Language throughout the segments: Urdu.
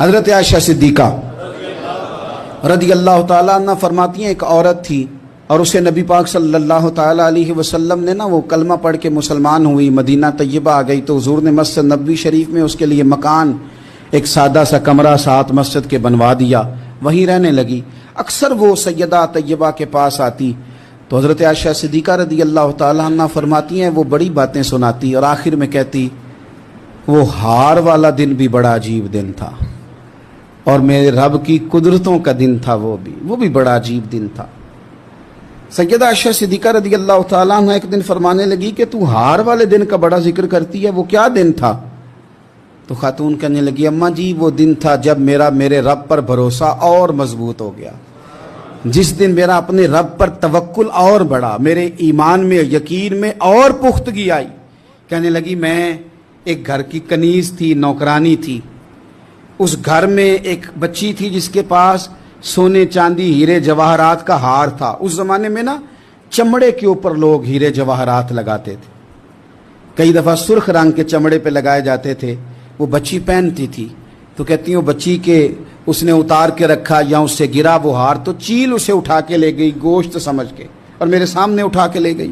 حضرت عائشہ صدیقہ رضی اللہ تعالیٰ عنہ فرماتی ہیں ایک عورت تھی اور اسے نبی پاک صلی اللہ تعالیٰ علیہ وسلم نے وہ کلمہ پڑھ کے مسلمان ہوئی، مدینہ طیبہ آ گئی تو حضور نے مسجد نبوی شریف میں اس کے لیے مکان، ایک سادہ سا کمرہ ساتھ مسجد کے بنوا دیا، وہیں رہنے لگی۔ اکثر وہ سیدہ طیبہ کے پاس آتی تو حضرت عائشہ صدیقہ رضی اللہ تعالیٰ عنہ فرماتی ہیں وہ بڑی باتیں سناتی اور آخر میں کہتی وہ ہار والا دن بھی بڑا عجیب دن تھا اور میرے رب کی قدرتوں کا دن تھا، وہ بھی بڑا عجیب دن تھا۔ سیدہ عائشہ صدیقہ رضی اللہ تعالیٰ عنہ ایک دن فرمانے لگی کہ تو ہار والے دن کا بڑا ذکر کرتی ہے، وہ کیا دن تھا؟ تو خاتون کہنے لگی اماں جی وہ دن تھا جب میرے رب پر بھروسہ اور مضبوط ہو گیا، جس دن میرا اپنے رب پر توکل اور بڑھا، میرے ایمان میں یقین میں اور پختگی آئی۔ کہنے لگی میں ایک گھر کی کنیز تھی، نوکرانی تھی، اس گھر میں ایک بچی تھی جس کے پاس سونے چاندی ہیرے جواہرات کا ہار تھا۔ اس زمانے میں چمڑے کے اوپر لوگ ہیرے جواہرات لگاتے تھے، کئی دفعہ سرخ رنگ کے چمڑے پہ لگائے جاتے تھے، وہ بچی پہنتی تھی تو کہتی ہوں بچی کے اس نے اتار کے رکھا یا اس سے گرا وہ ہار تو چیل اسے اٹھا کے لے گئی گوشت سمجھ کے اور میرے سامنے اٹھا کے لے گئی۔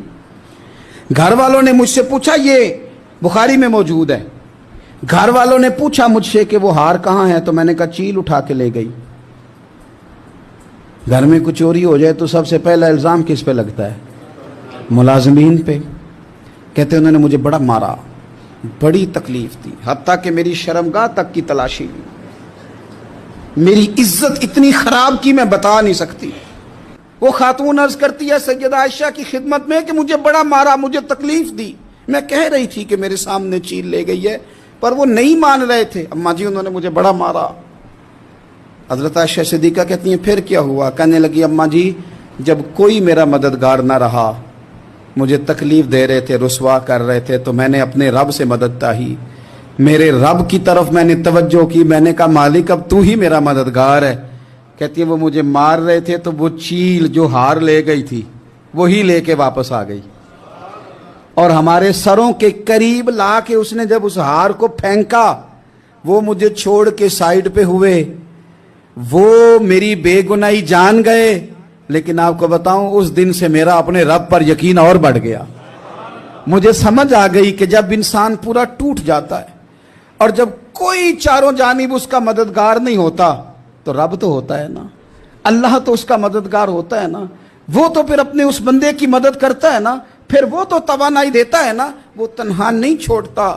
گھر والوں نے مجھ سے پوچھا، یہ بخاری میں موجود ہے، گھر والوں نے پوچھا مجھ سے کہ وہ ہار کہاں ہے تو میں نے کہا چیل اٹھا کے لے گئی۔ گھر میں کچھ چوری ہو جائے تو سب سے پہلا الزام کس پہ لگتا ہے؟ ملازمین پہ۔ کہتے انہوں نے مجھے بڑا مارا، بڑی تکلیف تھی، حتیٰ کہ میری شرمگاہ تک کی تلاشی لی، میری عزت اتنی خراب کی میں بتا نہیں سکتی۔ وہ خاتون عرض کرتی ہے سیدہ عائشہ کی خدمت میں کہ مجھے بڑا مارا، مجھے تکلیف دی، میں کہہ رہی تھی کہ میرے سامنے چیل لے گئی ہے پر وہ نہیں مان رہے تھے، اماں جی انہوں نے مجھے بڑا مارا۔ حضرت عائشہ صدیقہ کہتی ہیں پھر کیا ہوا؟ کہنے لگی اماں جی جب کوئی میرا مددگار نہ رہا، مجھے تکلیف دے رہے تھے، رسوا کر رہے تھے تو میں نے اپنے رب سے مدد چاہی، میرے رب کی طرف میں نے توجہ کی، میں نے کہا مالک اب تو ہی میرا مددگار ہے۔ کہتی ہے وہ مجھے مار رہے تھے تو وہ چیل جو ہار لے گئی تھی وہی لے کے واپس آ گئی اور ہمارے سروں کے قریب لا کے اس نے جب اس ہار کو پھینکا وہ مجھے چھوڑ کے سائیڈ پہ ہوئے، وہ میری بے گناہی جان گئے، لیکن آپ کو بتاؤں اس دن سے میرا اپنے رب پر یقین اور بڑھ گیا۔ مجھے سمجھ آ گئی کہ جب انسان پورا ٹوٹ جاتا ہے اور جب کوئی چاروں جانب اس کا مددگار نہیں ہوتا تو رب تو ہوتا ہے نا، اللہ تو اس کا مددگار ہوتا ہے نا، وہ تو پھر اپنے اس بندے کی مدد کرتا ہے نا، پھر وہ تو توانائی دیتا ہے نا، وہ تنہا نہیں چھوڑتا۔